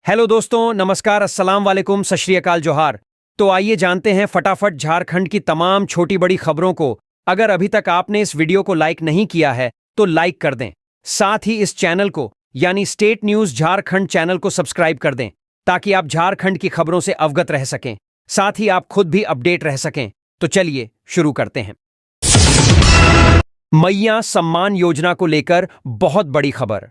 Hello दोस्तों, नमस्कार, अस्सलाम वालेकुम, सत श्री अकाल, जोहार। तो आइए जानते हैं फटाफट झारखंड की तमाम छोटी बड़ी खबरों को। अगर अभी तक आपने इस वीडियो को लाइक नहीं किया है तो लाइक कर दें। साथ ही इस चैनल को यानी स्टेट न्यूज झारखंड चैनल को सब्सक्राइब कर दें ताकि आप झारखंड की खबरों से अवगत रह सकें, साथ ही आप खुद भी अपडेट रह सकें। तो चलिए शुरू करते हैं। मैया सम्मान योजना को लेकर बहुत बड़ी खबर।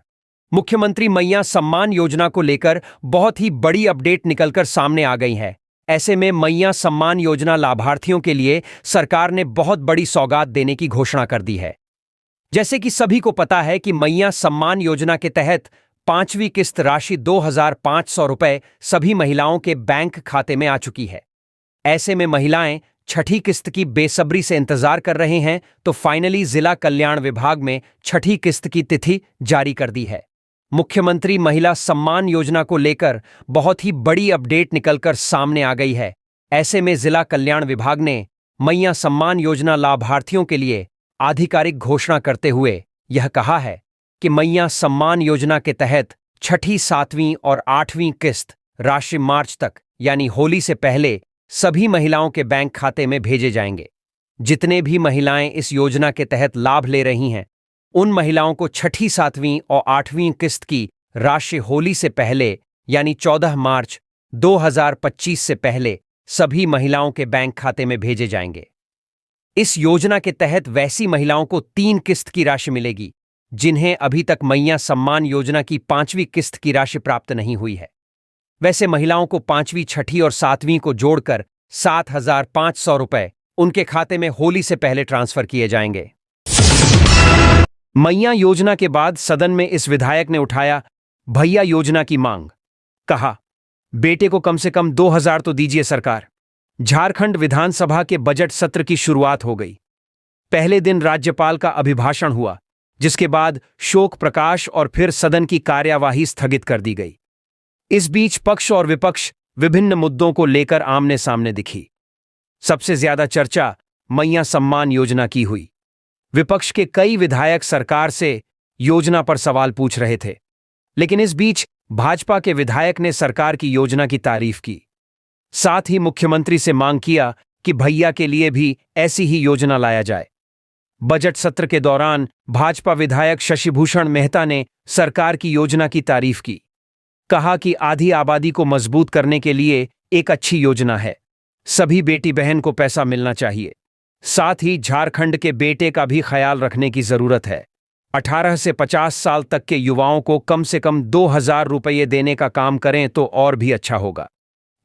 मुख्यमंत्री मैया सम्मान योजना को लेकर बहुत ही बड़ी अपडेट निकलकर सामने आ गई है। ऐसे में मैया सम्मान योजना लाभार्थियों के लिए सरकार ने बहुत बड़ी सौगात देने की घोषणा कर दी है। जैसे कि सभी को पता है कि मैया सम्मान योजना के तहत 5वीं किस्त राशि 2,500 रुपए सभी महिलाओं के बैंक खाते में आ चुकी है। ऐसे में महिलाएं छठी किस्त की बेसब्री से इंतजार कर रहे हैं, तो फाइनली जिला कल्याण विभाग में छठी किस्त की तिथि जारी कर दी है। मुख्यमंत्री महिला सम्मान योजना को लेकर बहुत ही बड़ी अपडेट निकलकर सामने आ गई है। ऐसे में जिला कल्याण विभाग ने मैया सम्मान योजना लाभार्थियों के लिए आधिकारिक घोषणा करते हुए यह कहा है कि मैया सम्मान योजना के तहत छठी, 7वीं और 8वीं किस्त राशि मार्च तक यानी होली से पहले सभी महिलाओं के बैंक खाते में भेजे जाएंगे। जितने भी महिलाएं इस योजना के तहत लाभ ले रही हैं, उन महिलाओं को छठी, 7वीं और 8वीं किस्त की राशि होली से पहले यानी 14 मार्च 2025 से पहले सभी महिलाओं के बैंक खाते में भेजे जाएंगे। इस योजना के तहत वैसी महिलाओं को 3 किस्त की राशि मिलेगी जिन्हें अभी तक मैया सम्मान योजना की 5वीं किस्त की राशि प्राप्त नहीं हुई है। वैसे महिलाओं को 5वीं, छठी और 7वीं को जोड़कर 7,500 रुपए उनके खाते में होली से पहले ट्रांसफर किए जाएंगे। मैया योजना के बाद सदन में इस विधायक ने उठाया भैया योजना की मांग। कहा, बेटे को कम से कम 2,000 तो दीजिए सरकार। झारखंड विधानसभा के बजट सत्र की शुरुआत हो गई। पहले दिन राज्यपाल का अभिभाषण हुआ, जिसके बाद शोक प्रकाश और फिर सदन की कार्यवाही स्थगित कर दी गई। इस बीच पक्ष और विपक्ष विभिन्न मुद्दों को लेकर आमने सामने दिखी। सबसे ज्यादा चर्चा मैया सम्मान योजना की हुई। विपक्ष के कई विधायक सरकार से योजना पर सवाल पूछ रहे थे, लेकिन इस बीच भाजपा के विधायक ने सरकार की योजना की तारीफ की। साथ ही मुख्यमंत्री से मांग किया कि भैया के लिए भी ऐसी ही योजना लाया जाए। बजट सत्र के दौरान भाजपा विधायक शशिभूषण मेहता ने सरकार की योजना की तारीफ की। कहा कि आधी आबादी को मजबूत करने के लिए एक अच्छी योजना है। सभी बेटी बहन को पैसा मिलना चाहिए। साथ ही झारखंड के बेटे का भी ख्याल रखने की जरूरत है। 18 से 50 साल तक के युवाओं को कम से कम 2,000 रुपये देने का काम करें तो और भी अच्छा होगा।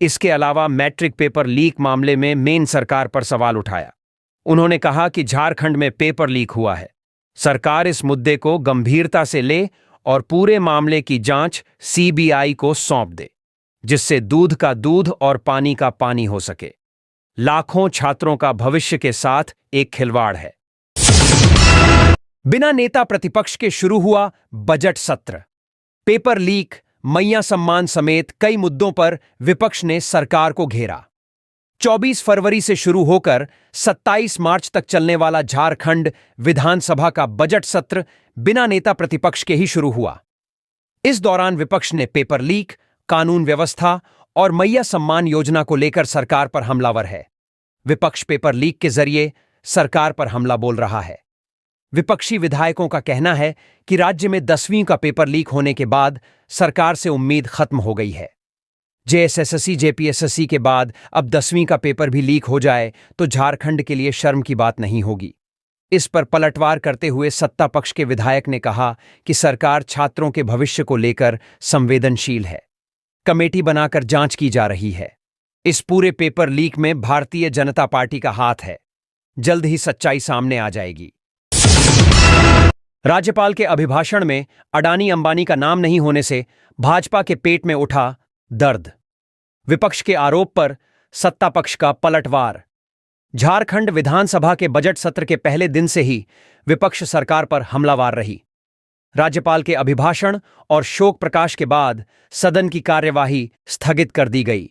इसके अलावा मैट्रिक पेपर लीक मामले में मेन सरकार पर सवाल उठाया। उन्होंने कहा कि झारखंड में पेपर लीक हुआ है। सरकार इस मुद्दे को गंभीरता से ले और पूरे मामले की जांच CBI को सौंप दे, जिससे दूध का दूध और पानी का पानी हो सके। लाखों छात्रों का भविष्य के साथ एक खिलवाड़ है। बिना नेता प्रतिपक्ष के शुरू हुआ बजट सत्र। पेपर लीक, मैया सम्मान समेत कई मुद्दों पर विपक्ष ने सरकार को घेरा। 24 फरवरी से शुरू होकर 27 मार्च तक चलने वाला झारखंड विधानसभा का बजट सत्र बिना नेता प्रतिपक्ष के ही शुरू हुआ। इस दौरान विपक्ष ने पेपर लीक, कानून व्यवस्था और मैया सम्मान योजना को लेकर सरकार पर हमलावर है। विपक्ष पेपर लीक के जरिए सरकार पर हमला बोल रहा है। विपक्षी विधायकों का कहना है कि राज्य में 10वीं का पेपर लीक होने के बाद सरकार से उम्मीद खत्म हो गई है। JSSSC, JPSSC के बाद अब 10वीं का पेपर भी लीक हो जाए तो झारखंड के लिए शर्म की बात नहीं होगी। इस पर पलटवार करते हुए सत्ता पक्ष के विधायक ने कहा कि सरकार छात्रों के भविष्य को लेकर संवेदनशील है। कमेटी बनाकर जांच की जा रही है। इस पूरे पेपर लीक में भारतीय जनता पार्टी का हाथ है। जल्द ही सच्चाई सामने आ जाएगी। राज्यपाल के अभिभाषण में अडानी अंबानी का नाम नहीं होने से भाजपा के पेट में उठा दर्द। विपक्ष के आरोप पर सत्ता पक्ष का पलटवार। झारखंड विधानसभा के बजट सत्र के पहले दिन से ही विपक्ष सरकार पर हमलावर रही। राज्यपाल के अभिभाषण और शोक प्रकाश के बाद सदन की कार्यवाही स्थगित कर दी गई,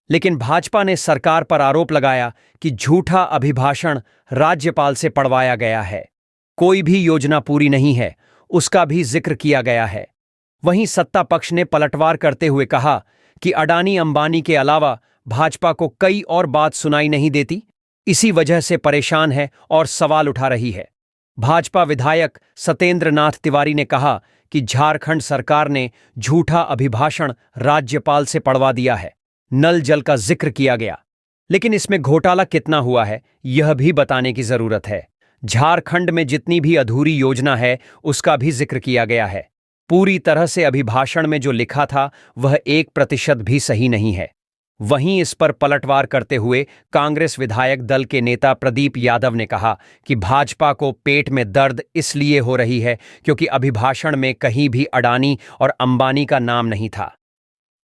लेकिन भाजपा ने सरकार पर आरोप लगाया कि झूठा अभिभाषण राज्यपाल से पढ़वाया गया है। कोई भी योजना पूरी नहीं है, उसका भी जिक्र किया गया है। वहीं सत्ता पक्ष ने पलटवार करते हुए कहा कि अडानी अंबानी के अलावा भाजपा को कई और बात सुनाई नहीं देती, इसी वजह से परेशान है और सवाल उठा रही है। भाजपा विधायक सत्येंद्र नाथ तिवारी ने कहा कि झारखंड सरकार ने झूठा अभिभाषण राज्यपाल से पढ़वा दिया है। नल जल का जिक्र किया गया, लेकिन इसमें घोटाला कितना हुआ है यह भी बताने की जरूरत है। झारखंड में जितनी भी अधूरी योजना है उसका भी जिक्र किया गया है। पूरी तरह से अभिभाषण में जो लिखा था वह 1% भी सही नहीं है। वहीं इस पर पलटवार करते हुए कांग्रेस विधायक दल के नेता प्रदीप यादव ने कहा कि भाजपा को पेट में दर्द इसलिए हो रही है क्योंकि अभिभाषण में कहीं भी अडानी और अंबानी का नाम नहीं था।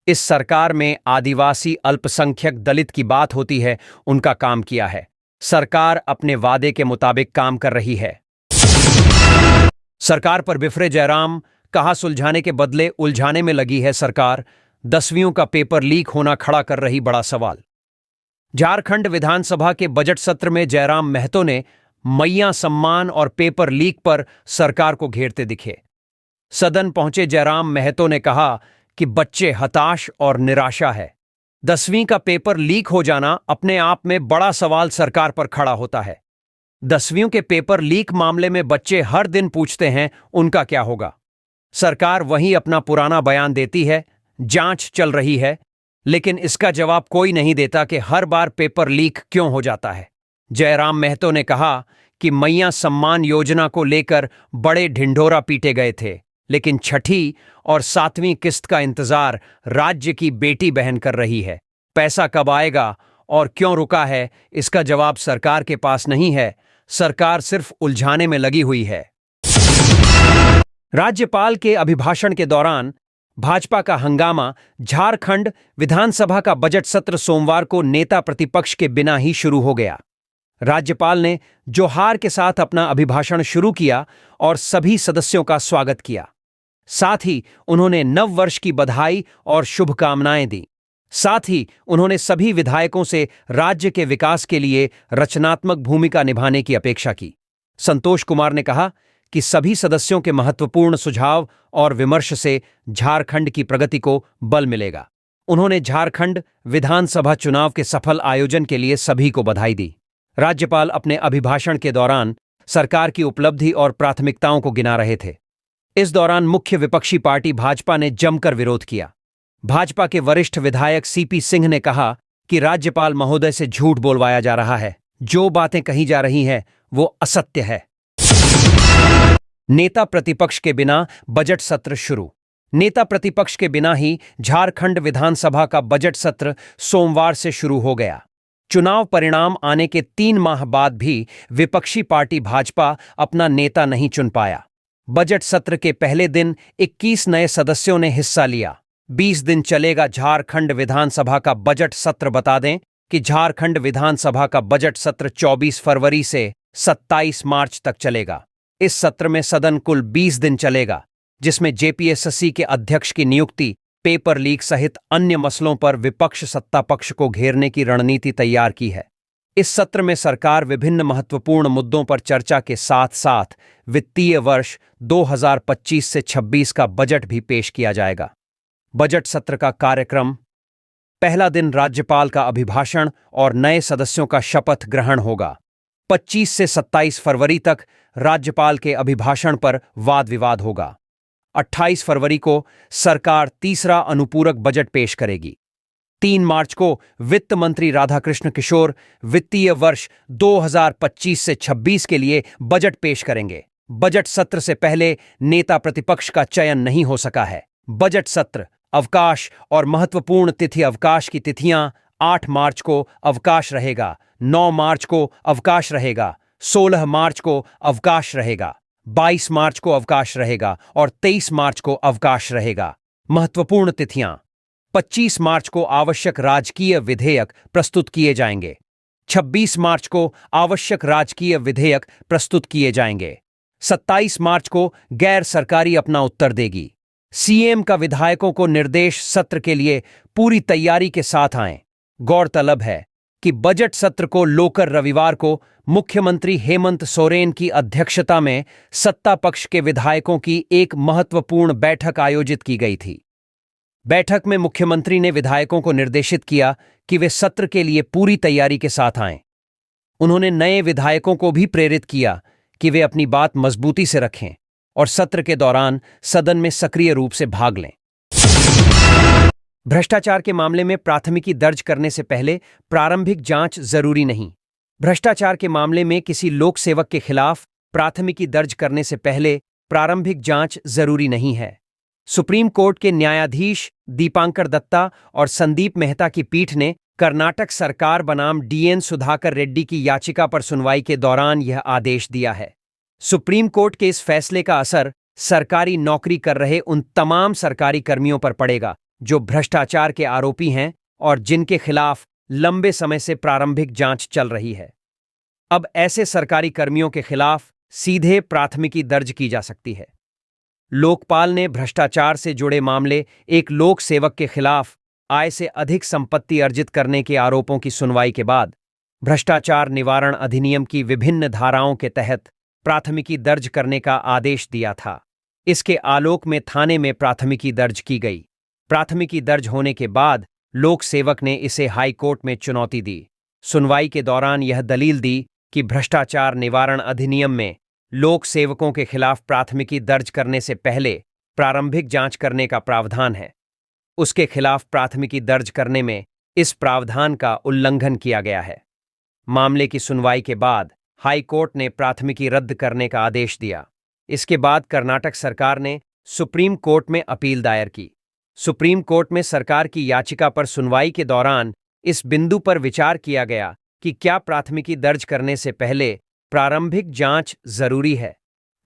इस सरकार में आदिवासी, अल्पसंख्यक, दलित की बात होती है, उनका काम किया है। सरकार अपने वादे के मुताबिक काम कर रही है। सरकार पर बिफरे जयराम, कहा सुलझाने के बदले उलझाने में लगी है सरकार। 10वीं का पेपर लीक होना खड़ा कर रही बड़ा सवाल। झारखंड विधानसभा के बजट सत्र में जयराम महतो ने मैया सम्मान और पेपर लीक पर सरकार को घेरते दिखे। सदन पहुंचे जयराम महतो ने कहा कि बच्चे हताश और निराशा है। 10वीं का पेपर लीक हो जाना अपने आप में बड़ा सवाल सरकार पर खड़ा होता है। 10वीं के पेपर लीक मामले में बच्चे हर दिन पूछते हैं उनका क्या होगा। सरकार वही अपना पुराना बयान देती है, जांच चल रही है, लेकिन इसका जवाब कोई नहीं देता कि हर बार पेपर लीक क्यों हो जाता है। जयराम महतो ने कहा कि मैया सम्मान योजना को लेकर बड़े ढिंढोरा पीटे गए थे, लेकिन छठी और 7वीं किस्त का इंतजार राज्य की बेटी बहन कर रही है। पैसा कब आएगा और क्यों रुका है, इसका जवाब सरकार के पास नहीं है। सरकार सिर्फ उलझाने में लगी हुई है। राज्यपाल के अभिभाषण के दौरान भाजपा का हंगामा। झारखंड विधानसभा का बजट सत्र सोमवार को नेता प्रतिपक्ष के बिना ही शुरू हो गया। राज्यपाल ने जोहार के साथ अपना अभिभाषण शुरू किया और सभी सदस्यों का स्वागत किया। साथ ही उन्होंने नव वर्ष की बधाई और शुभकामनाएं दी। साथ ही उन्होंने सभी विधायकों से राज्य के विकास के लिए रचनात्मक भूमिका निभाने की अपेक्षा की। संतोष कुमार ने कहा कि सभी सदस्यों के महत्वपूर्ण सुझाव और विमर्श से झारखंड की प्रगति को बल मिलेगा। उन्होंने झारखंड विधानसभा चुनाव के सफल आयोजन के लिए सभी को बधाई दी। राज्यपाल अपने अभिभाषण के दौरान सरकार की उपलब्धि और प्राथमिकताओं को गिना रहे थे। इस दौरान मुख्य विपक्षी पार्टी भाजपा ने जमकर विरोध किया। भाजपा के वरिष्ठ विधायक सीपी सिंह ने कहा कि राज्यपाल महोदय से झूठ बोलवाया जा रहा है, जो बातें कही जा रही हैं वो असत्य है। नेता प्रतिपक्ष के बिना बजट सत्र शुरू। नेता प्रतिपक्ष के बिना ही झारखंड विधानसभा का बजट सत्र सोमवार से शुरू हो गया। चुनाव परिणाम आने के 3 माह बाद भी विपक्षी पार्टी भाजपा अपना नेता नहीं चुन पाया। बजट सत्र के पहले दिन 21 नए सदस्यों ने हिस्सा लिया। 20 दिन चलेगा झारखंड विधानसभा का बजट सत्र। बता दें कि झारखंड विधानसभा का बजट सत्र 24 फरवरी से 27 मार्च तक चलेगा। इस सत्र में सदन कुल 20 दिन चलेगा, जिसमें जेपीएससी के अध्यक्ष की नियुक्ति, पेपर लीक सहित अन्य मसलों पर विपक्ष सत्ता पक्ष को घेरने की रणनीति तैयार की है। इस सत्र में सरकार विभिन्न महत्वपूर्ण मुद्दों पर चर्चा के साथ साथ वित्तीय वर्ष 2025 से 26 का बजट भी पेश किया जाएगा। बजट सत्र का कार्यक्रम: पहला दिन राज्यपाल का अभिभाषण और नए सदस्यों का शपथ ग्रहण होगा। 25 से 27 फरवरी तक राज्यपाल के अभिभाषण पर वाद विवाद होगा। 28 फरवरी को सरकार तीसरा अनुपूरक बजट पेश करेगी। 3 मार्च को वित्त मंत्री राधाकृष्ण किशोर वित्तीय वर्ष 2025 से 26 के लिए बजट पेश करेंगे। बजट सत्र से पहले नेता प्रतिपक्ष का चयन नहीं हो सका है। बजट सत्र, अवकाश और महत्वपूर्ण तिथि अवकाश की तिथियां: 8 मार्च को अवकाश रहेगा, 9 मार्च को अवकाश रहेगा, 16 मार्च को अवकाश रहेगा, 22 मार्च को अवकाश रहेगा और 23 मार्च को अवकाश रहेगा। महत्वपूर्ण तिथियां: 25 मार्च को आवश्यक राजकीय विधेयक प्रस्तुत किए जाएंगे। 26 मार्च को आवश्यक राजकीय विधेयक प्रस्तुत किए जाएंगे। 27 मार्च को गैर सरकारी अपना उत्तर देगी। सीएम का विधायकों को निर्देश सत्र के लिए पूरी तैयारी के साथ आएं। गौरतलब है कि बजट सत्र को लेकर रविवार को मुख्यमंत्री हेमंत सोरेन की अध्यक्षता में सत्ता पक्ष के विधायकों की एक महत्वपूर्ण बैठक आयोजित की गई थी। बैठक में मुख्यमंत्री ने विधायकों को निर्देशित किया कि वे सत्र के लिए पूरी तैयारी के साथ आएं। उन्होंने नए विधायकों को भी प्रेरित किया कि वे अपनी बात मजबूती से रखें और सत्र के दौरान सदन में सक्रिय रूप से भाग लें। भ्रष्टाचार के मामले में प्राथमिकी दर्ज करने से पहले प्रारंभिक जांच जरूरी नहीं। भ्रष्टाचार के मामले में किसी लोक सेवक के खिलाफ प्राथमिकी दर्ज करने से पहले प्रारंभिक जांच जरूरी नहीं है। सुप्रीम कोर्ट के न्यायाधीश दीपांकर दत्ता और संदीप मेहता की पीठ ने कर्नाटक सरकार बनाम डीएन सुधाकर रेड्डी की याचिका पर सुनवाई के दौरान यह आदेश दिया है। सुप्रीम कोर्ट के इस फैसले का असर सरकारी नौकरी कर रहे उन तमाम सरकारी कर्मियों पर पड़ेगा जो भ्रष्टाचार के आरोपी हैं और जिनके खिलाफ लंबे समय से प्रारंभिक जांच चल रही है। अब ऐसे सरकारी कर्मियों के खिलाफ सीधे प्राथमिकी दर्ज की जा सकती है। लोकपाल ने भ्रष्टाचार से जुड़े मामले एक लोक सेवक के खिलाफ आय से अधिक संपत्ति अर्जित करने के आरोपों की सुनवाई के बाद भ्रष्टाचार निवारण अधिनियम की विभिन्न धाराओं के तहत प्राथमिकी दर्ज करने का आदेश दिया था। इसके आलोक में थाने में प्राथमिकी दर्ज की गई। प्राथमिकी दर्ज होने के बाद लोक सेवक ने इसे हाई कोर्ट में चुनौती दी। सुनवाई के दौरान यह दलील दी कि भ्रष्टाचार निवारण अधिनियम में लोक सेवकों के खिलाफ प्राथमिकी दर्ज करने से पहले प्रारंभिक जांच करने का प्रावधान है। उसके खिलाफ प्राथमिकी दर्ज करने में इस प्रावधान का उल्लंघन किया गया है। मामले की सुनवाई के बाद हाई कोर्ट ने प्राथमिकी रद्द करने का आदेश दिया। इसके बाद कर्नाटक सरकार ने सुप्रीम कोर्ट में अपील दायर की। सुप्रीम कोर्ट में सरकार की याचिका पर सुनवाई के दौरान इस बिंदु पर विचार किया गया कि क्या प्राथमिकी दर्ज करने से पहले प्रारंभिक जांच जरूरी है।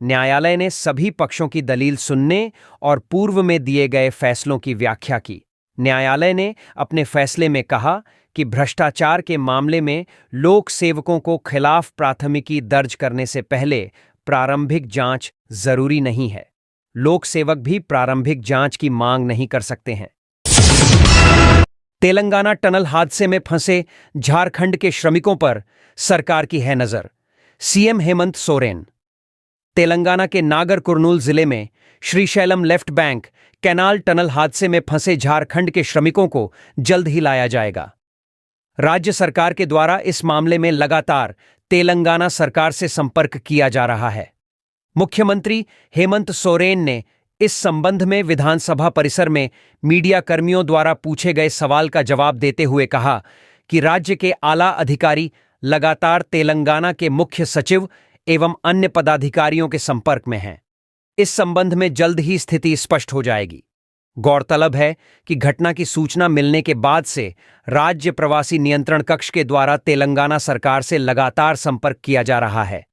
न्यायालय ने सभी पक्षों की दलील सुनने और पूर्व में दिए गए फैसलों की व्याख्या की। न्यायालय ने अपने फैसले में कहा कि भ्रष्टाचार के मामले में लोक सेवकों को खिलाफ प्राथमिकी दर्ज करने से पहले प्रारंभिक जांच जरूरी नहीं है। लोक सेवक भी प्रारंभिक जांच की मांग नहीं कर सकते हैं। तेलंगाना टनल हादसे में फंसे झारखंड के श्रमिकों पर सरकार की है नजर। सीएम हेमंत सोरेन। तेलंगाना के नागर कुर्नूल जिले में Srisailam left bank canal tunnel हादसे में फंसे झारखंड के श्रमिकों को जल्द ही लाया जाएगा। राज्य सरकार के द्वारा इस मामले में लगातार तेलंगाना सरकार से संपर्क किया जा रहा है। मुख्यमंत्री हेमंत सोरेन ने इस संबंध में विधानसभा परिसर में मीडिया कर्मियों द्वारा पूछे गए सवाल का जवाब देते हुए कहा कि राज्य के आला अधिकारी लगातार तेलंगाना के मुख्य सचिव एवं अन्य पदाधिकारियों के संपर्क में हैं। इस संबंध में जल्द ही स्थिति स्पष्ट हो जाएगी। गौरतलब है कि घटना की सूचना मिलने के बाद से राज्य प्रवासी नियंत्रण कक्ष के द्वारा तेलंगाना सरकार से लगातार संपर्क किया जा रहा है।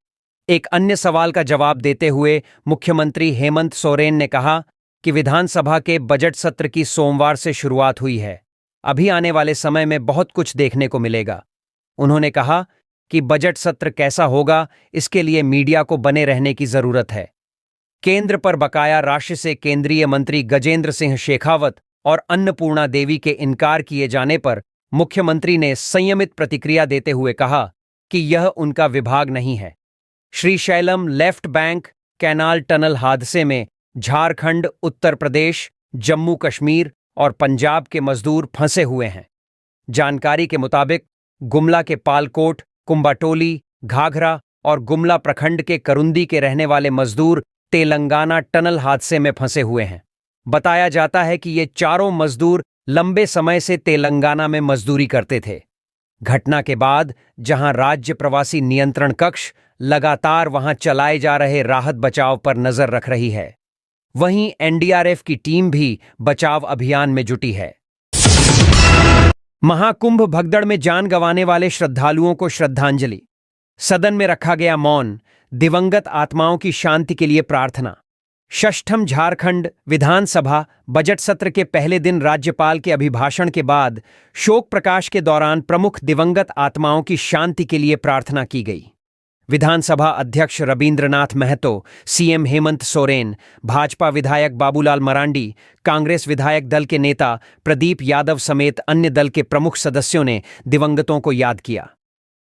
एक अन्य सवाल का जवाब देते हुए मुख्यमंत्री हेमंत सोरेन ने कहा कि विधानसभा के बजट सत्र की सोमवार से शुरुआत हुई है। अभी आने वाले समय में बहुत कुछ देखने को मिलेगा। उन्होंने कहा कि बजट सत्र कैसा होगा इसके लिए मीडिया को बने रहने की जरूरत है। केंद्र पर बकाया राशि से केंद्रीय मंत्री गजेंद्र सिंह शेखावत और अन्नपूर्णा देवी के इनकार किए जाने पर मुख्यमंत्री ने संयमित प्रतिक्रिया देते हुए कहा कि यह उनका विभाग नहीं है। Srisailam left bank canal tunnel हादसे में झारखंड, उत्तर प्रदेश, जम्मू कश्मीर और पंजाब के मजदूर फंसे हुए हैं। जानकारी के मुताबिक गुमला के पालकोट, कुंबाटोली, घाघरा और गुमला प्रखंड के करुंदी के रहने वाले मजदूर तेलंगाना टनल हादसे में फंसे हुए हैं। बताया जाता है कि ये चारों मजदूर लंबे समय से तेलंगाना में मजदूरी करते थे। घटना के बाद जहां राज्य प्रवासी नियंत्रण कक्ष लगातार वहां चलाए जा रहे राहत बचाव पर नजर रख रही है, वहीं एनडीआरएफ की टीम भी बचाव अभियान में जुटी है। महाकुंभ भगदड़ में जान गंवाने वाले श्रद्धालुओं को श्रद्धांजलि। सदन में रखा गया मौन। दिवंगत आत्माओं की शांति के लिए प्रार्थना। षष्ठम झारखंड विधानसभा बजट सत्र के पहले दिन राज्यपाल के अभिभाषण के बाद शोक प्रकाश के दौरान प्रमुख दिवंगत आत्माओं की शांति के लिए प्रार्थना की गई। विधानसभा अध्यक्ष रबींद्रनाथ महतो, सीएम हेमंत सोरेन, भाजपा विधायक बाबूलाल मरांडी, कांग्रेस विधायक दल के नेता प्रदीप यादव समेत अन्य दल के प्रमुख सदस्यों ने दिवंगतों को याद किया।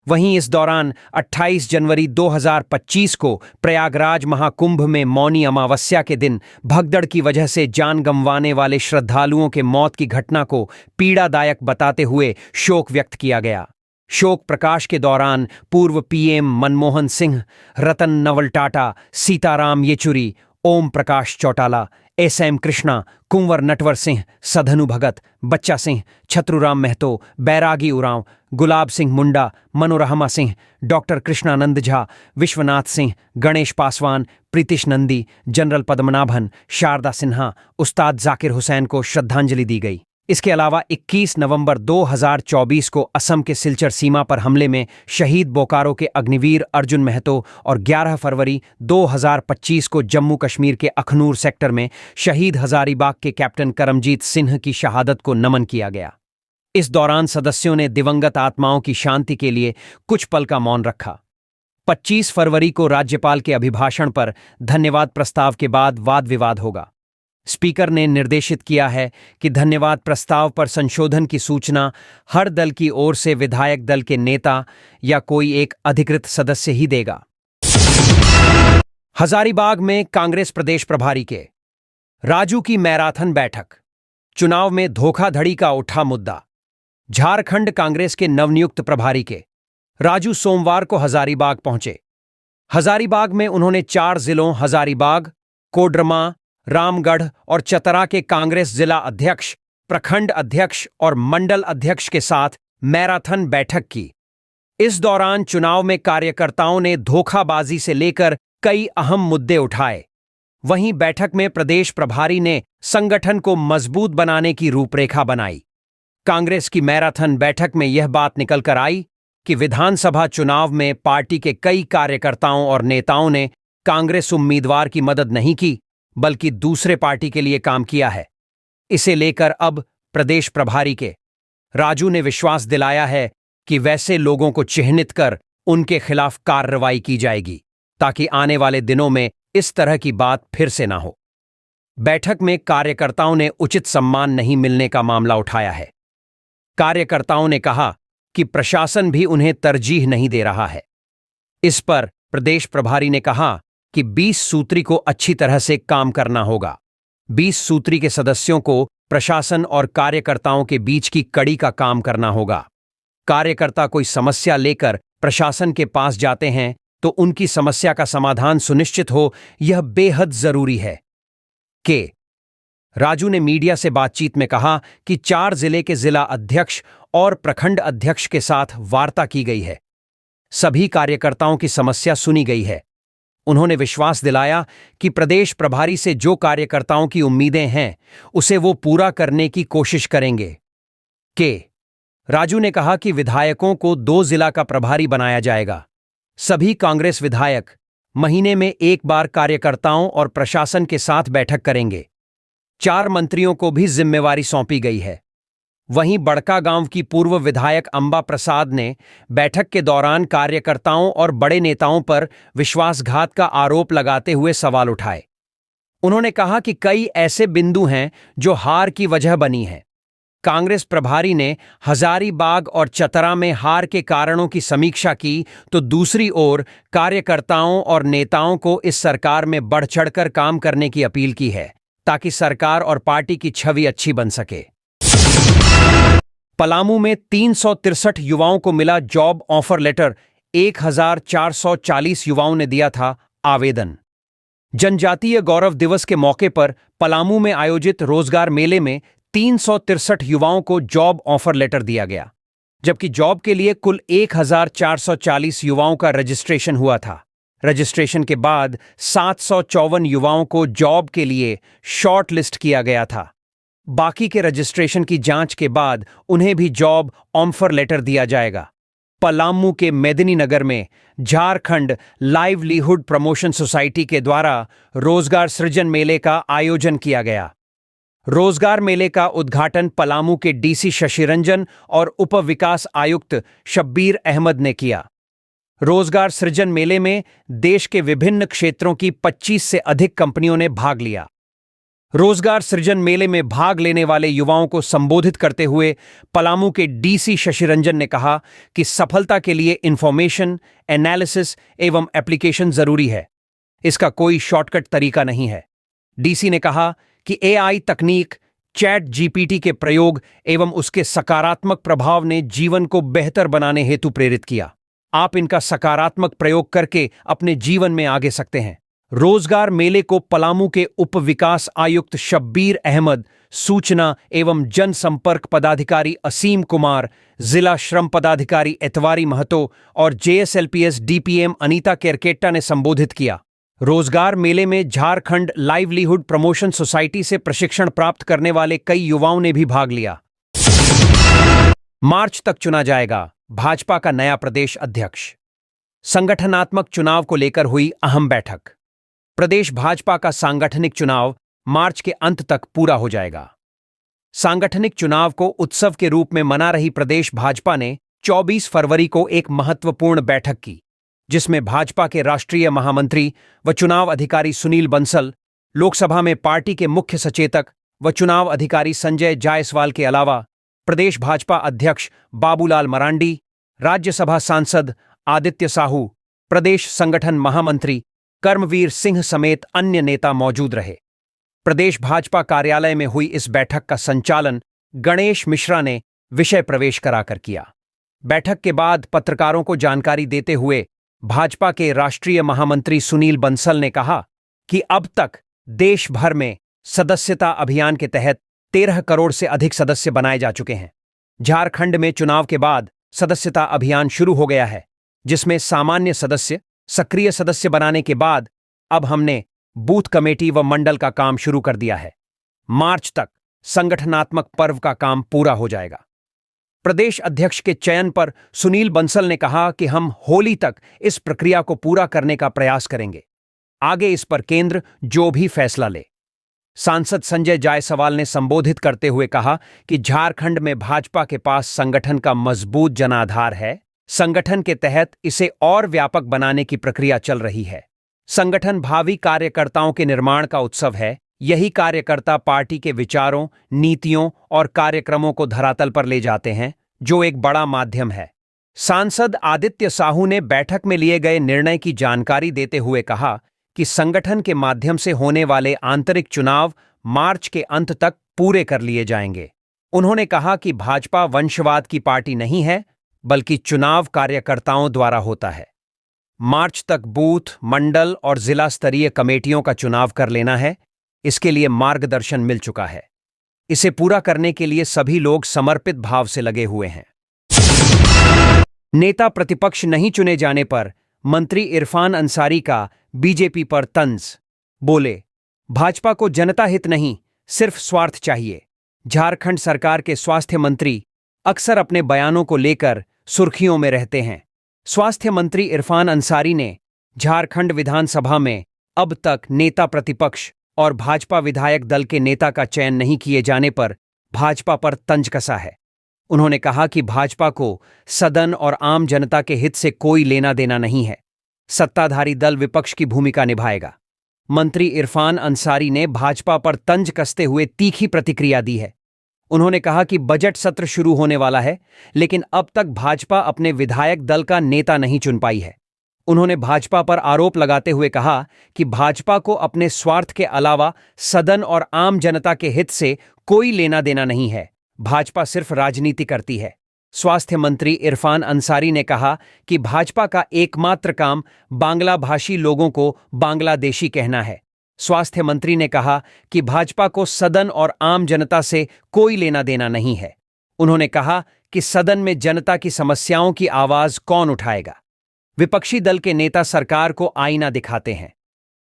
वहीं इस दौरान 28 जनवरी 2025 को प्रयागराज महाकुंभ में मौनी अमावस्या के दिन भगदड़ की वजह से जान गंवाने वाले श्रद्धालुओं के मौत की घटना को पीड़ादायक बताते हुए शोक व्यक्त किया गया। शोक प्रकाश के दौरान पूर्व पीएम मनमोहन सिंह, रतन नवल टाटा, सीताराम येचुरी, ओम प्रकाश चौटाला, एसएम कृष्णा, कुंवर नटवर सिंह, सधनु भगत, बच्चा सिंह, छत्रुराम महतो, बैरागी उरांव, गुलाब सिंह मुंडा, मनोरमा सिंह, डॉक्टर कृष्णानंद झा, विश्वनाथ सिंह, गणेश पासवान, प्रीतिश नंदी, जनरल पद्मनाभन, शारदा सिन्हा, उस्ताद जाकिर हुसैन को श्रद्धांजलि दी गई। इसके अलावा 21 नवंबर 2024 को असम के सिलचर सीमा पर हमले में शहीद बोकारो के अग्निवीर अर्जुन महतो और 11 फरवरी 2025 को जम्मू कश्मीर के अखनूर सेक्टर में शहीद हजारीबाग के कैप्टन करमजीत सिंह की शहादत को नमन किया गया। इस दौरान सदस्यों ने दिवंगत आत्माओं की शांति के लिए कुछ पल का मौन रखा। 25 फरवरी को राज्यपाल के अभिभाषण पर धन्यवाद प्रस्ताव के बाद वाद विवाद होगा। स्पीकर ने निर्देशित किया है कि धन्यवाद प्रस्ताव पर संशोधन की सूचना हर दल की ओर से विधायक दल के नेता या कोई एक अधिकृत सदस्य ही देगा। हजारीबाग में कांग्रेस प्रदेश प्रभारी के राजू की मैराथन बैठक, चुनाव में धोखाधड़ी का उठा मुद्दा। झारखंड कांग्रेस के नवनियुक्त प्रभारी के राजू सोमवार को हजारीबाग पहुंचे। हजारीबाग में उन्होंने 4 जिलों हजारीबाग, कोडरमा, रामगढ़ और चतरा के कांग्रेस जिला अध्यक्ष, प्रखंड अध्यक्ष और मंडल अध्यक्ष के साथ मैराथन बैठक की। इस दौरान चुनाव में कार्यकर्ताओं ने धोखाबाजी से लेकर कई अहम मुद्दे उठाए। वहीं बैठक में प्रदेश प्रभारी ने संगठन को मजबूत बनाने की रूपरेखा बनाई। कांग्रेस की मैराथन बैठक में यह बात निकलकर आई कि विधानसभा चुनाव में पार्टी के कई कार्यकर्ताओं और नेताओं ने कांग्रेस उम्मीदवार की मदद नहीं की, बल्कि दूसरे पार्टी के लिए काम किया है। इसे लेकर अब प्रदेश प्रभारी के राजू ने विश्वास दिलाया है कि वैसे लोगों को चिह्नित कर उनके खिलाफ कार्रवाई की जाएगी, ताकि आने वाले दिनों में इस तरह की बात फिर से ना हो। बैठक में कार्यकर्ताओं ने उचित सम्मान नहीं मिलने का मामला उठाया है। कार्यकर्ताओं ने कहा कि प्रशासन भी उन्हें तरजीह नहीं दे रहा है। इस पर प्रदेश प्रभारी ने कहा कि 20 सूत्री को अच्छी तरह से काम करना होगा। 20 सूत्री के सदस्यों को प्रशासन और कार्यकर्ताओं के बीच की कड़ी का काम करना होगा। कार्यकर्ता कोई समस्या लेकर प्रशासन के पास जाते हैं तो उनकी समस्या का समाधान सुनिश्चित हो, यह बेहद जरूरी है। राजू ने मीडिया से बातचीत में कहा कि 4 जिले के जिला अध्यक्ष और प्रखंड अध्यक्ष के साथ वार्ता की गई है। सभी कार्यकर्ताओं की समस्या सुनी गई है। उन्होंने विश्वास दिलाया कि प्रदेश प्रभारी से जो कार्यकर्ताओं की उम्मीदें हैं उसे वो पूरा करने की कोशिश करेंगे। राजू ने कहा कि विधायकों को 2 जिला का प्रभारी बनाया जाएगा। सभी कांग्रेस विधायक महीने में एक बार कार्यकर्ताओं और प्रशासन के साथ बैठक करेंगे। 4 मंत्रियों को भी जिम्मेवारी सौंपी गई है। वहीं बड़कागांव की पूर्व विधायक अंबा प्रसाद ने बैठक के दौरान कार्यकर्ताओं और बड़े नेताओं पर विश्वासघात का आरोप लगाते हुए सवाल उठाए। उन्होंने कहा कि कई ऐसे बिंदु हैं जो हार की वजह बनी हैं। कांग्रेस प्रभारी ने हजारीबाग और चतरा में हार के कारणों की समीक्षा की तो दूसरी ओर कार्यकर्ताओं और नेताओं को इस सरकार में बढ़ चढ़कर काम करने की अपील की है, ताकि सरकार और पार्टी की छवि अच्छी बन सके। पलामू में 363 युवाओं को मिला जॉब ऑफर लेटर। 1440 युवाओं ने दिया था आवेदन। जनजातीय गौरव दिवस के मौके पर पलामू में आयोजित रोजगार मेले में 363 युवाओं को जॉब ऑफर लेटर दिया गया, जबकि जॉब के लिए कुल 1440 युवाओं का रजिस्ट्रेशन हुआ था। रजिस्ट्रेशन के बाद 754 युवाओं को जॉब के लिए शॉर्ट लिस्ट किया गया था। बाकी के रजिस्ट्रेशन की जांच के बाद उन्हें भी जॉब ऑफर लेटर दिया जाएगा। पलामू के मेदिनीनगर में झारखंड लाइवलीहुड प्रमोशन सोसाइटी के द्वारा रोजगार सृजन मेले का आयोजन किया गया। रोजगार मेले का उद्घाटन पलामू के डीसी शशिरंजन और उप विकास आयुक्त शब्बीर अहमद ने किया। रोजगार सृजन मेले में देश के विभिन्न क्षेत्रों की 25 से अधिक कंपनियों ने भाग लिया। रोजगार सृजन मेले में भाग लेने वाले युवाओं को संबोधित करते हुए पलामू के डीसी शशिरंजन ने कहा कि सफलता के लिए इंफॉर्मेशन, एनालिसिस एवं एप्लीकेशन जरूरी है। इसका कोई शॉर्टकट तरीका नहीं है। डीसी ने कहा कि एआई तकनीक, चैट जीपीटी के प्रयोग एवं उसके सकारात्मक प्रभाव ने जीवन को बेहतर बनाने हेतु प्रेरित किया। आप इनका सकारात्मक प्रयोग करके अपने जीवन में आगे सकते हैं। रोजगार मेले को पलामू के उप विकास आयुक्त शब्बीर अहमद, सूचना एवं जनसंपर्क पदाधिकारी असीम कुमार, जिला श्रम पदाधिकारी एतवारी महतो और जेएसएलपीएस डीपीएम अनीता केरकेट्टा ने संबोधित किया। रोजगार मेले में झारखंड लाइवलीहुड प्रमोशन सोसाइटी से प्रशिक्षण प्राप्त करने वाले कई युवाओं ने भी भाग लिया। मार्च तक चुना जाएगा भाजपा का नया प्रदेश अध्यक्ष। संगठनात्मक चुनाव को लेकर हुई अहम बैठक। प्रदेश भाजपा का सांगठनिक चुनाव मार्च के अंत तक पूरा हो जाएगा। सांगठनिक चुनाव को उत्सव के रूप में मना रही प्रदेश भाजपा ने 24 फरवरी को एक महत्वपूर्ण बैठक की, जिसमें भाजपा के राष्ट्रीय महामंत्री व चुनाव अधिकारी सुनील बंसल, लोकसभा में पार्टी के मुख्य सचेतक व चुनाव अधिकारी संजय जायसवाल के अलावा प्रदेश भाजपा अध्यक्ष बाबूलाल मरांडी, राज्यसभा सांसद आदित्य साहू, प्रदेश संगठन महामंत्री कर्मवीर सिंह समेत अन्य नेता मौजूद रहे। प्रदेश भाजपा कार्यालय में हुई इस बैठक का संचालन गणेश मिश्रा ने विषय प्रवेश कराकर किया। बैठक के बाद पत्रकारों को जानकारी देते हुए भाजपा के राष्ट्रीय महामंत्री सुनील बंसल ने कहा कि अब तक देश भर में सदस्यता अभियान के तहत 13 करोड़ से अधिक सदस्य बनाए जा चुके हैं। झारखंड में चुनाव के बाद सदस्यता अभियान शुरू हो गया है, जिसमें सामान्य सदस्य, सक्रिय सदस्य बनाने के बाद अब हमने बूथ कमेटी व मंडल का काम शुरू कर दिया है। मार्च तक संगठनात्मक पर्व का काम पूरा हो जाएगा। प्रदेश अध्यक्ष के चयन पर सुनील बंसल ने कहा कि हम होली तक इस प्रक्रिया को पूरा करने का प्रयास करेंगे। आगे इस पर केंद्र जो भी फैसला ले। सांसद संजय जायसवाल ने संबोधित करते हुए कहा कि झारखंड में भाजपा के पास संगठन का मजबूत जनाधार है। संगठन के तहत इसे और व्यापक बनाने की प्रक्रिया चल रही है। संगठन भावी कार्यकर्ताओं के निर्माण का उत्सव है। यही कार्यकर्ता पार्टी के विचारों, नीतियों और कार्यक्रमों को धरातल पर ले जाते हैं, जो एक बड़ा माध्यम है। सांसद आदित्य साहू ने बैठक में लिए गए निर्णय की जानकारी देते हुए कहा कि संगठन के माध्यम से होने वाले आंतरिक चुनाव मार्च के अंत तक पूरे कर लिए जाएंगे। उन्होंने कहा कि भाजपा वंशवाद की पार्टी नहीं है, बल्कि चुनाव कार्यकर्ताओं द्वारा होता है। मार्च तक बूथ, मंडल और जिला स्तरीय कमेटियों का चुनाव कर लेना है। इसके लिए मार्गदर्शन मिल चुका है। इसे पूरा करने के लिए सभी लोग समर्पित भाव से लगे हुए हैं। नेता प्रतिपक्ष नहीं चुने जाने पर मंत्री इरफान अंसारी का बीजेपी पर तंज। बोले, भाजपा को जनता हित नहीं, सिर्फ स्वार्थ चाहिए। झारखंड सरकार के स्वास्थ्य मंत्री अक्सर अपने बयानों को लेकर सुर्खियों में रहते हैं। स्वास्थ्य मंत्री इरफान अंसारी ने झारखंड विधानसभा में अब तक नेता प्रतिपक्ष और भाजपा विधायक दल के नेता का चयन नहीं किए जाने पर भाजपा पर तंज कसा है। उन्होंने कहा कि भाजपा को सदन और आम जनता के हित से कोई लेना देना नहीं है। सत्ताधारी दल विपक्ष की भूमिका निभाएगा। मंत्री इरफान अंसारी ने भाजपा पर तंज कसते हुए तीखी प्रतिक्रिया दी है। उन्होंने कहा कि बजट सत्र शुरू होने वाला है, लेकिन अब तक भाजपा अपने विधायक दल का नेता नहीं चुन पाई है। उन्होंने भाजपा पर आरोप लगाते हुए कहा कि भाजपा को अपने स्वार्थ के अलावा सदन और आम जनता के हित से कोई लेना देना नहीं है। भाजपा सिर्फ राजनीति करती है। स्वास्थ्य मंत्री इरफान अंसारी ने कहा कि भाजपा का एकमात्र काम बांग्ला भाषी लोगों को बांग्लादेशी कहना है। स्वास्थ्य मंत्री ने कहा कि भाजपा को सदन और आम जनता से कोई लेना देना नहीं है। उन्होंने कहा कि सदन में जनता की समस्याओं की आवाज कौन उठाएगा। विपक्षी दल के नेता सरकार को आईना दिखाते हैं।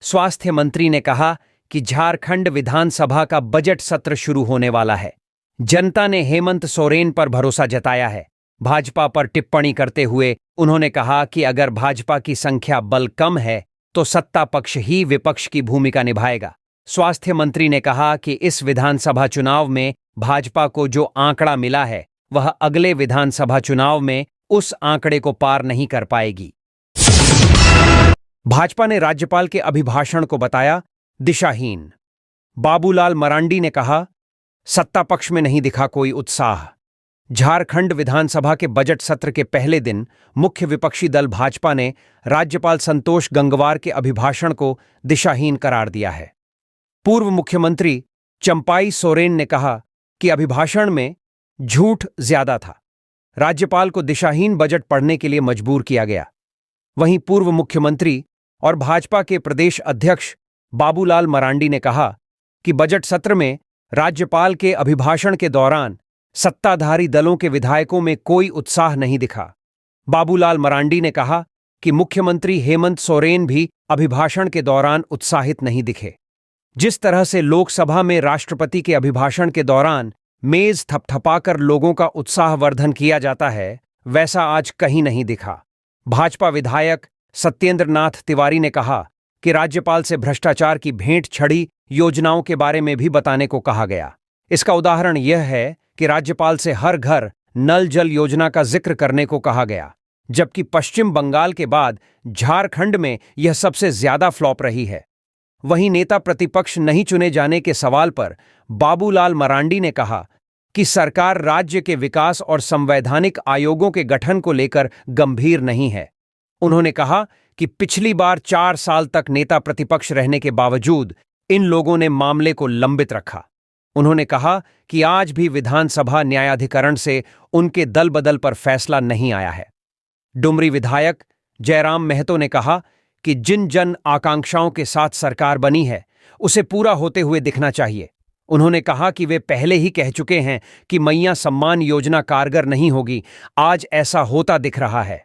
स्वास्थ्य मंत्री ने कहा कि झारखंड विधानसभा का बजट सत्र शुरू होने वाला है। जनता ने हेमंत सोरेन पर भरोसा जताया है। भाजपा पर टिप्पणी करते हुए उन्होंने कहा कि अगर भाजपा की संख्या बल कम है तो सत्ता पक्ष ही विपक्ष की भूमिका निभाएगा। स्वास्थ्य मंत्री ने कहा कि इस विधानसभा चुनाव में भाजपा को जो आंकड़ा मिला है वह अगले विधानसभा चुनाव में उस आंकड़े को पार नहीं कर पाएगी। भाजपा ने राज्यपाल के अभिभाषण को बताया दिशाहीन। बाबूलाल मरांडी ने कहा, सत्ता पक्ष में नहीं दिखा कोई उत्साह। झारखंड विधानसभा के बजट सत्र के पहले दिन मुख्य विपक्षी दल भाजपा ने राज्यपाल संतोष गंगवार के अभिभाषण को दिशाहीन करार दिया है। पूर्व मुख्यमंत्री चंपाई सोरेन ने कहा कि अभिभाषण में झूठ ज्यादा था। राज्यपाल को दिशाहीन बजट पढ़ने के लिए मजबूर किया गया। वहीं पूर्व मुख्यमंत्री और भाजपा के प्रदेश अध्यक्ष बाबूलाल मरांडी ने कहा कि बजट सत्र में राज्यपाल के अभिभाषण के दौरान सत्ताधारी दलों के विधायकों में कोई उत्साह नहीं दिखा। बाबूलाल मरांडी ने कहा कि मुख्यमंत्री हेमंत सोरेन भी अभिभाषण के दौरान उत्साहित नहीं दिखे। जिस तरह से लोकसभा में राष्ट्रपति के अभिभाषण के दौरान मेज थपथपाकर लोगों का उत्साहवर्धन किया जाता है, वैसा आज कहीं नहीं दिखा। भाजपा विधायक सत्येंद्र नाथ तिवारी ने कहा कि राज्यपाल से भ्रष्टाचार की भेंट छड़ी योजनाओं के बारे में भी बताने को कहा गया। इसका उदाहरण यह है कि राज्यपाल से हर घर नल जल योजना का जिक्र करने को कहा गया, जबकि पश्चिम बंगाल के बाद झारखंड में यह सबसे ज्यादा फ्लॉप रही है। वहीं नेता प्रतिपक्ष नहीं चुने जाने के सवाल पर बाबूलाल मरांडी ने कहा कि सरकार राज्य के विकास और संवैधानिक आयोगों के गठन को लेकर गंभीर नहीं है। उन्होंने कहा कि पिछली बार 4 साल तक नेता प्रतिपक्ष रहने के बावजूद इन लोगों ने मामले को लंबित रखा। उन्होंने कहा कि आज भी विधानसभा न्यायाधिकरण से उनके दल बदल पर फैसला नहीं आया है। डुमरी विधायक जयराम महतो ने कहा कि जिन जन आकांक्षाओं के साथ सरकार बनी है उसे पूरा होते हुए दिखना चाहिए। उन्होंने कहा कि वे पहले ही कह चुके हैं कि मैया सम्मान योजना कारगर नहीं होगी, आज ऐसा होता दिख रहा है।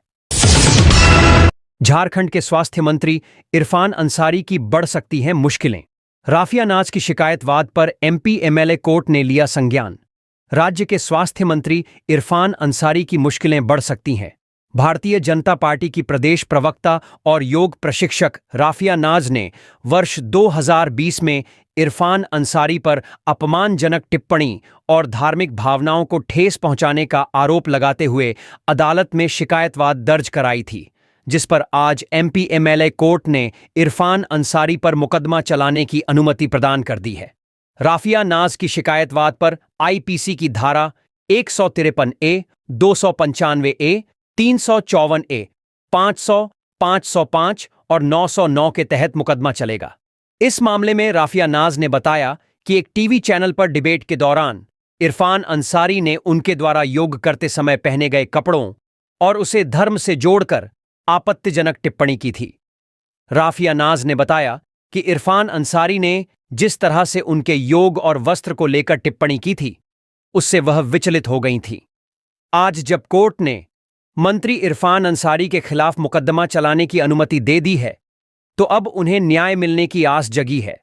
झारखंड के स्वास्थ्य मंत्री इरफान अंसारी की बढ़ सकती हैं मुश्किलें। राफिया नाज की शिकायत वाद पर एमपी एमएलए कोर्ट ने लिया संज्ञान। राज्य के स्वास्थ्य मंत्री इरफान अंसारी की मुश्किलें बढ़ सकती हैं। भारतीय जनता पार्टी की प्रदेश प्रवक्ता और योग प्रशिक्षक राफिया नाज ने वर्ष 2020 में इरफान अंसारी पर अपमानजनक टिप्पणी और धार्मिक भावनाओं को ठेस पहुंचाने का आरोप लगाते हुए अदालत में शिकायतवाद दर्ज कराई थी, जिस पर आज एमपी एमएलए कोर्ट ने इरफान अंसारी पर मुकदमा चलाने की अनुमति प्रदान कर दी है। राफिया नाज की शिकायतवाद पर आईपीसी की धारा 153A, 295A, 354A, 500, 505 और 909 के तहत मुकदमा चलेगा। इस मामले में राफिया नाज ने बताया कि एक टीवी चैनल पर डिबेट के दौरान इरफान अंसारी ने उनके द्वारा योग करते समय पहने गए कपड़ों और उसे धर्म से जोड़कर आपत्तिजनक टिप्पणी की थी। राफिया नाज ने बताया कि इरफान अंसारी ने जिस तरह से उनके योग और वस्त्र को लेकर टिप्पणी की थी, उससे वह विचलित हो गई थी। आज जब कोर्ट ने मंत्री इरफान अंसारी के खिलाफ मुकदमा चलाने की अनुमति दे दी है, तो अब उन्हें न्याय मिलने की आस जगी है।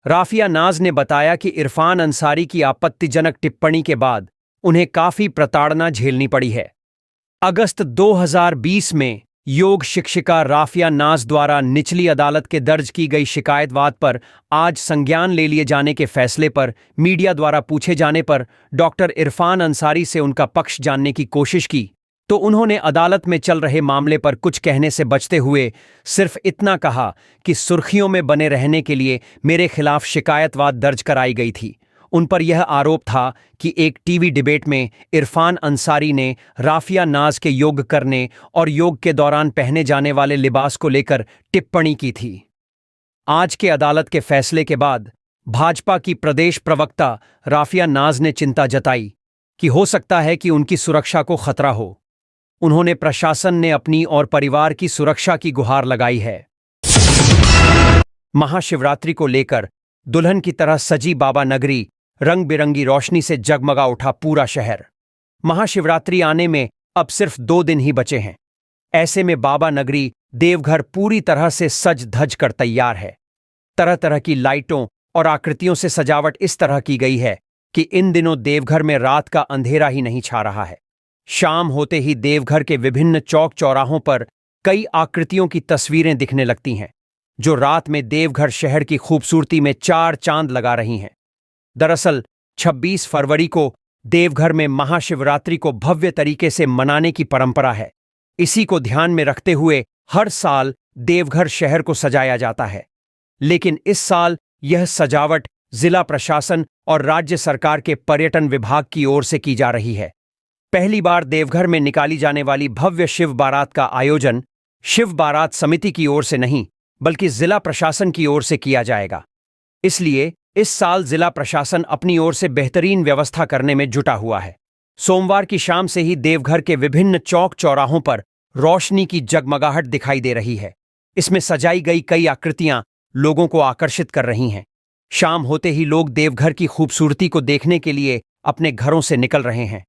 राफिया नाज ने बताया कि इरफान अंसारी की आपत्तिजनक टिप्पणी के बाद उन्हें काफी प्रताड़ना झेलनी पड़ी है। अगस्त 2020 में योग शिक्षिका राफिया नाज द्वारा निचली अदालत के दर्ज की गई शिकायतवाद पर आज संज्ञान ले लिए जाने के फैसले पर मीडिया द्वारा पूछे जाने पर डॉक्टर इरफान अंसारी से उनका पक्ष जानने की कोशिश की, तो उन्होंने अदालत में चल रहे मामले पर कुछ कहने से बचते हुए सिर्फ इतना कहा कि सुर्खियों में बने रहने के लिए मेरे खिलाफ शिकायतवाद दर्ज कराई गई थी। उन पर यह आरोप था कि एक टीवी डिबेट में इरफान अंसारी ने राफिया नाज के योग करने और योग के दौरान पहने जाने वाले लिबास को लेकर टिप्पणी की थी। आज के अदालत के फैसले के बाद भाजपा की प्रदेश प्रवक्ता राफिया नाज ने चिंता जताई कि हो सकता है कि उनकी सुरक्षा को खतरा हो। उन्होंने प्रशासन ने अपनी और परिवार की सुरक्षा की गुहार लगाई है। महाशिवरात्रि को लेकर दुल्हन की तरह सजी बाबा नगरी रंग बिरंगी रोशनी से जगमगा उठा पूरा शहर। महाशिवरात्रि आने में अब सिर्फ 2 दिन ही बचे हैं। ऐसे में बाबा नगरी देवघर पूरी तरह से सज धज कर तैयार है। तरह तरह की लाइटों और आकृतियों से सजावट इस तरह की गई है कि इन दिनों देवघर में रात का अंधेरा ही नहीं छा रहा है। शाम होते ही देवघर के विभिन्न चौक चौराहों पर कई आकृतियों की तस्वीरें दिखने लगती हैं, जो रात में देवघर शहर की खूबसूरती में 4 चांद लगा रही हैं। दरअसल 26 फरवरी को देवघर में महाशिवरात्रि को भव्य तरीके से मनाने की परंपरा है। इसी को ध्यान में रखते हुए हर साल देवघर शहर को सजाया जाता है, लेकिन इस साल यह सजावट जिला प्रशासन और राज्य सरकार के पर्यटन विभाग की ओर से की जा रही है। पहली बार देवघर में निकाली जाने वाली भव्य शिव बारात का आयोजन शिव बारात समिति की ओर से नहीं, बल्कि जिला प्रशासन की ओर से किया जाएगा। इसलिए इस साल जिला प्रशासन अपनी ओर से बेहतरीन व्यवस्था करने में जुटा हुआ है। सोमवार की शाम से ही देवघर के विभिन्न चौक चौराहों पर रोशनी की जगमगाहट दिखाई दे रही है। इसमें सजाई गई कई आकृतियां लोगों को आकर्षित कर रही हैं। शाम होते ही लोग देवघर की खूबसूरती को देखने के लिए अपने घरों से निकल रहे हैं।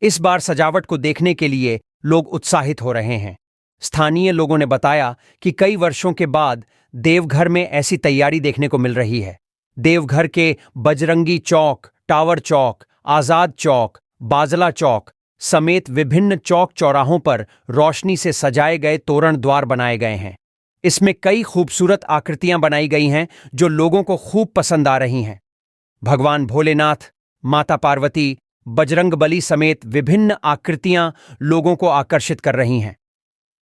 इस बार सजावट को देखने के लिए लोग उत्साहित हो रहे हैं। स्थानीय लोगों ने बताया कि कई वर्षों के बाद देवघर में ऐसी तैयारी देखने को मिल रही है। देवघर के बजरंगी चौक, टावर चौक, आजाद चौक, बाजला चौक समेत विभिन्न चौक चौराहों पर रोशनी से सजाए गए तोरण द्वार बनाए गए हैं। इसमें कई खूबसूरत आकृतियां बनाई गई हैं जो लोगों को खूब पसंद आ रही हैं। भगवान भोलेनाथ, माता पार्वती, बजरंगबली समेत विभिन्न आकृतियां लोगों को आकर्षित कर रही हैं।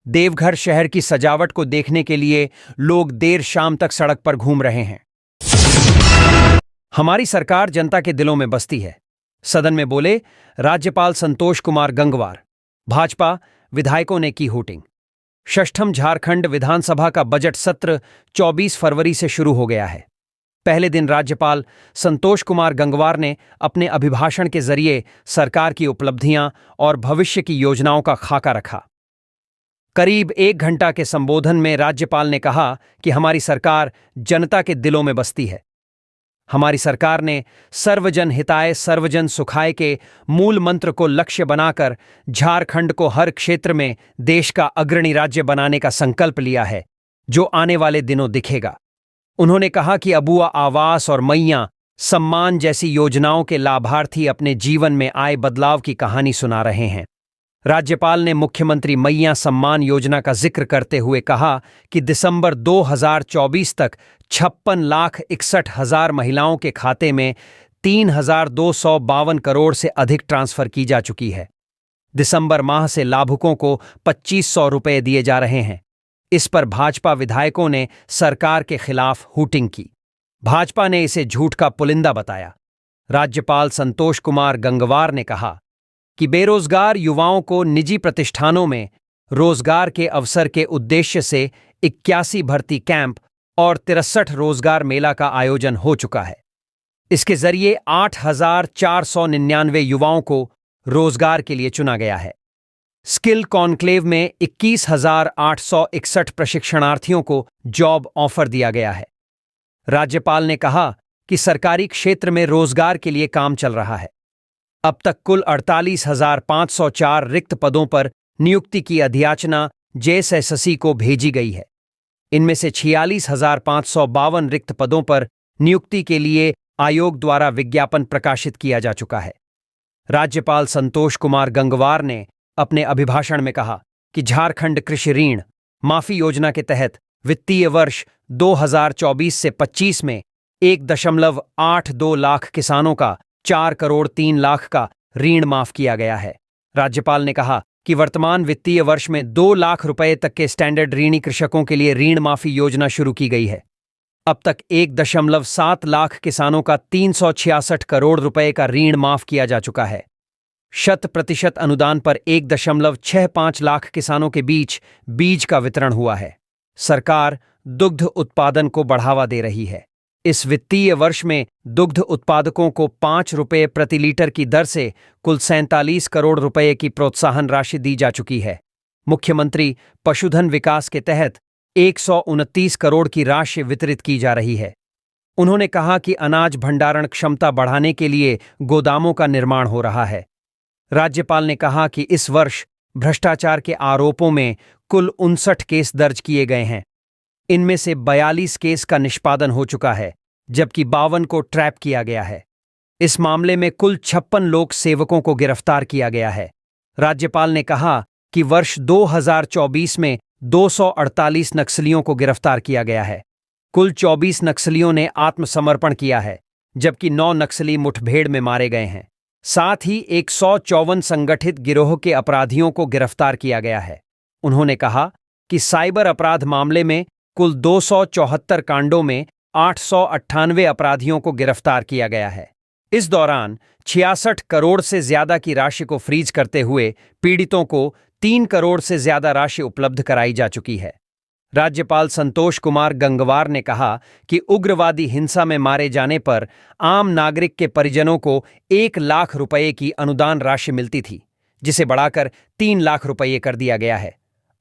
देवघर शहर की सजावट को देखने के लिए लोग देर शाम तक सड़क पर घूम रहे हैं। हमारी सरकार जनता के दिलों में बसती है, सदन में बोले राज्यपाल संतोष कुमार गंगवार। भाजपा विधायकों ने की हूटिंग। षष्ठम झारखंड विधानसभा का बजट सत्र 24 फरवरी से शुरू हो गया है। पहले दिन राज्यपाल संतोष कुमार गंगवार ने अपने अभिभाषण के जरिए सरकार की उपलब्धियां और भविष्य की योजनाओं का खाका रखा। करीब 1 घंटा के संबोधन में राज्यपाल ने कहा कि हमारी सरकार जनता के दिलों में बसती है। हमारी सरकार ने सर्वजन हिताय सर्वजन सुखाय के मूल मंत्र को लक्ष्य बनाकर झारखंड को हर क्षेत्र में देश का अग्रणी राज्य बनाने का संकल्प लिया है, जो आने वाले दिनों दिखेगा। उन्होंने कहा कि अबुआ आवास और मैया सम्मान जैसी योजनाओं के लाभार्थी अपने जीवन में आए बदलाव की कहानी सुना रहे हैं। राज्यपाल ने मुख्यमंत्री मैया सम्मान योजना का जिक्र करते हुए कहा कि दिसंबर 2024 तक 56,61,000 महिलाओं के खाते में 3,252 करोड़ से अधिक ट्रांसफर की जा चुकी है। दिसंबर माह से लाभुकों को 2,500 रुपये दिए जा रहे हैं। इस पर भाजपा विधायकों ने सरकार के खिलाफ हूटिंग की। भाजपा ने इसे झूठ का पुलिंदा बताया। राज्यपाल संतोष कुमार गंगवार ने कहा कि बेरोजगार युवाओं को निजी प्रतिष्ठानों में रोजगार के अवसर के उद्देश्य से 81 भर्ती कैंप और 63 रोजगार मेला का आयोजन हो चुका है। इसके जरिए 8,499 युवाओं को रोजगार के लिए चुना गया है। स्किल कॉन्क्लेव में 21,861 प्रशिक्षणार्थियों को जॉब ऑफर दिया गया है। राज्यपाल ने कहा कि सरकारी क्षेत्र में रोजगार के लिए काम चल रहा है। अब तक कुल 48,504 रिक्त पदों पर नियुक्ति की अधियाचना जेएसएससी को भेजी गई है। इनमें से 46,552 रिक्त पदों पर नियुक्ति के लिए आयोग द्वारा विज्ञापन प्रकाशित किया जा चुका है। राज्यपाल संतोष कुमार गंगवार ने अपने अभिभाषण में कहा कि झारखंड कृषि ऋण माफी योजना के तहत वित्तीय वर्ष 2024 से 25 में 1.82 लाख किसानों का 4 करोड़ 3 लाख का ऋण माफ किया गया है। राज्यपाल ने कहा कि वर्तमान वित्तीय वर्ष में 2 लाख रुपए तक के स्टैंडर्ड ऋणी कृषकों के लिए ऋण माफी योजना शुरू की गई है। अब तक 1.7 लाख किसानों का 366 करोड़ रुपए का ऋण माफ किया जा चुका है। 100% अनुदान पर 1.65 लाख किसानों के बीच बीज का वितरण हुआ है। सरकार दुग्ध उत्पादन को बढ़ावा दे रही है। इस वित्तीय वर्ष में दुग्ध उत्पादकों को 5 रुपये प्रति लीटर की दर से कुल 47 करोड़ रुपए की प्रोत्साहन राशि दी जा चुकी है। मुख्यमंत्री पशुधन विकास के तहत 129 करोड़ की राशि वितरित की जा रही है। उन्होंने कहा कि अनाज भंडारण क्षमता बढ़ाने के लिए गोदामों का निर्माण हो रहा है। राज्यपाल ने कहा कि इस वर्ष भ्रष्टाचार के आरोपों में कुल 59 केस दर्ज किए गए हैं। इनमें से 42 केस का निष्पादन हो चुका है, जबकि 52 को ट्रैप किया गया है। इस मामले में कुल 56 लोक सेवकों को गिरफ्तार किया गया है। राज्यपाल ने कहा कि वर्ष 2024 में 248 नक्सलियों को गिरफ्तार किया गया है। कुल 24 नक्सलियों ने आत्मसमर्पण किया है, जबकि 9 नक्सली मुठभेड़ में मारे गए हैं। साथ ही 154 संगठित गिरोह के अपराधियों को गिरफ्तार किया गया है। उन्होंने कहा कि साइबर अपराध मामले में कुल 274 कांडों में 898 अपराधियों को गिरफ्तार किया गया है। इस दौरान 66 करोड़ से ज्यादा की राशि को फ्रीज करते हुए पीड़ितों को 3 करोड़ से ज्यादा राशि उपलब्ध कराई जा चुकी है। राज्यपाल संतोष कुमार गंगवार ने कहा कि उग्रवादी हिंसा में मारे जाने पर आम नागरिक के परिजनों को 1 लाख रुपए की अनुदान राशि मिलती थी, जिसे बढ़ाकर 3 लाख रुपए कर दिया गया है।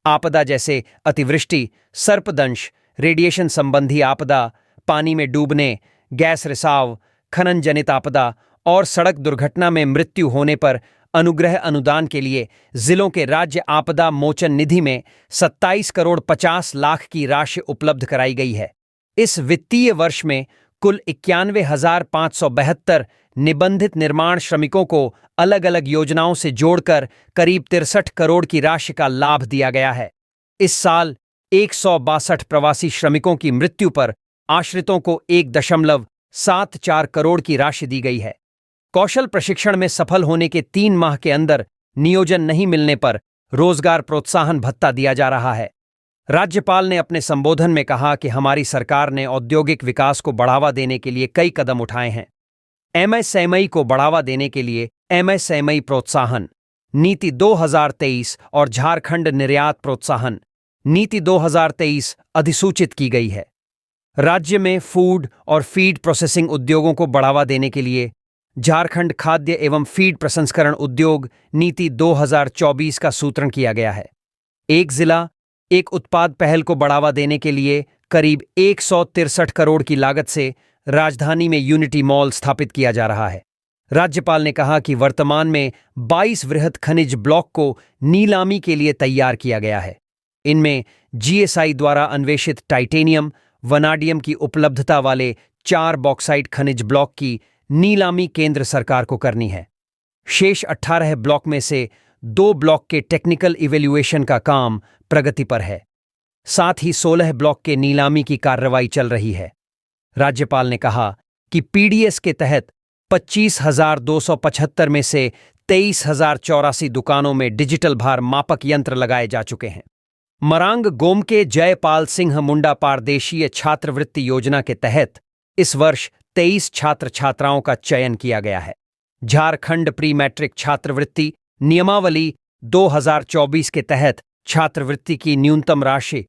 आपदा जैसे अतिवृष्टि, सर्पदंश, रेडिएशन संबंधी आपदा, पानी में डूबने, गैस रिसाव, खनन जनित आपदा और सड़क दुर्घटना में मृत्यु होने पर अनुग्रह अनुदान के लिए जिलों के राज्य आपदा मोचन निधि में 27 करोड़ 50 लाख की राशि उपलब्ध कराई गई है। इस वित्तीय वर्ष में कुल 91,572 निबंधित निर्माण श्रमिकों को अलग अलग योजनाओं से जोड़कर करीब 63 करोड़ की राशि का लाभ दिया गया है। इस साल 162 प्रवासी श्रमिकों की मृत्यु पर आश्रितों को 1.74 करोड़ की राशि दी गई है। कौशल प्रशिक्षण में सफल होने के 3 माह के अंदर नियोजन नहीं मिलने पर रोजगार प्रोत्साहन भत्ता दिया जा रहा है। राज्यपाल ने अपने संबोधन में कहा कि हमारी सरकार ने औद्योगिक विकास को बढ़ावा देने के लिए कई कदम उठाए हैं। एमएसएमई को बढ़ावा देने के लिए एमएसएमई प्रोत्साहन नीति 2023 और झारखंड निर्यात प्रोत्साहन नीति 2023 अधिसूचित की गई है। राज्य में फूड और फीड प्रोसेसिंग उद्योगों को बढ़ावा देने के लिए झारखंड खाद्य एवं फीड प्रसंस्करण उद्योग नीति 2024 का सूत्रण किया गया है। एक जिला एक उत्पाद पहल को बढ़ावा देने के लिए करीब 163 करोड़ की लागत से राजधानी में यूनिटी मॉल स्थापित किया जा रहा है। राज्यपाल ने कहा कि वर्तमान में 22 वृहद खनिज ब्लॉक को नीलामी के लिए तैयार किया गया है। इनमें जीएसआई द्वारा अन्वेषित टाइटेनियम, वनाडियम की उपलब्धता वाले 4 बॉक्साइट खनिज ब्लॉक की नीलामी केंद्र सरकार को करनी है। शेष 18 ब्लॉक में से 2 ब्लॉक के टेक्निकल इवैल्यूएशन का काम प्रगति पर है। साथ ही 16 ब्लॉक के नीलामी की कार्रवाई चल रही है। राज्यपाल ने कहा कि पीडीएस के तहत 25,275 में से 23,084 दुकानों में डिजिटल भार मापक यंत्र लगाए जा चुके हैं। मरांग गोम के जयपाल सिंह मुंडा पारदेशीय छात्रवृत्ति योजना के तहत इस वर्ष 23 छात्र छात्राओं का चयन किया गया है। झारखंड प्री मैट्रिक छात्रवृत्ति नियमावली 2024 के तहत छात्रवृत्ति की न्यूनतम राशि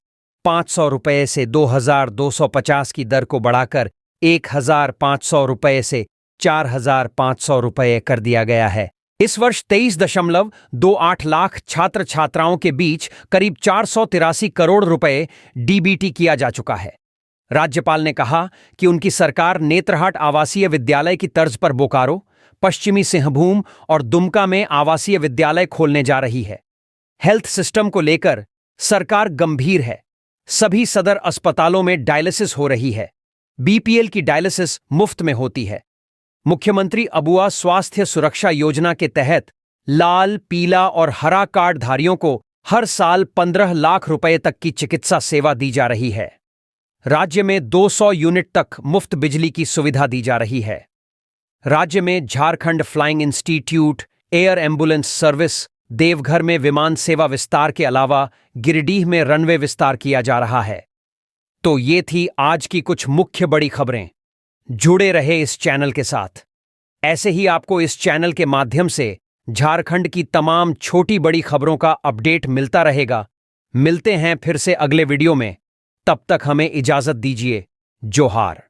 500 रुपये से 2,250 की दर को बढ़ाकर 1,500 रुपये से 4,500 रुपये कर दिया गया है। इस वर्ष 23.28 लाख छात्र छात्राओं के बीच करीब 483 करोड़ रुपए डीबीटी किया जा चुका है। राज्यपाल ने कहा कि उनकी सरकार नेत्रहाट आवासीय विद्यालय की तर्ज पर बोकारो, पश्चिमी सिंहभूम और दुमका में आवासीय विद्यालय खोलने जा रही है। हेल्थ सिस्टम को लेकर सरकार गंभीर है। सभी सदर अस्पतालों में डायलिसिस हो रही है। बीपीएल की डायलिसिस मुफ्त में होती है। मुख्यमंत्री अबुआ स्वास्थ्य सुरक्षा योजना के तहत लाल, पीला और हरा कार्डधारियों को हर साल 15 लाख रुपए तक की चिकित्सा सेवा दी जा रही है। राज्य में 200 यूनिट तक मुफ्त बिजली की सुविधा दी जा रही है। राज्य में Jharkhand flying institute, air ambulance service, Deoghar में विमान सेवा विस्तार के अलावा गिरिडीह में रनवे विस्तार किया जा रहा है। तो ये थी आज की कुछ मुख्य बड़ी खबरें। जुड़े रहे इस चैनल के साथ। ऐसे ही आपको इस चैनल के माध्यम से झारखंड की तमाम छोटी बड़ी खबरों का अपडेट मिलता रहेगा। मिलते हैं फिर से अगले वीडियो में। तब तक हमें इजाजत दीजिए। जोहार।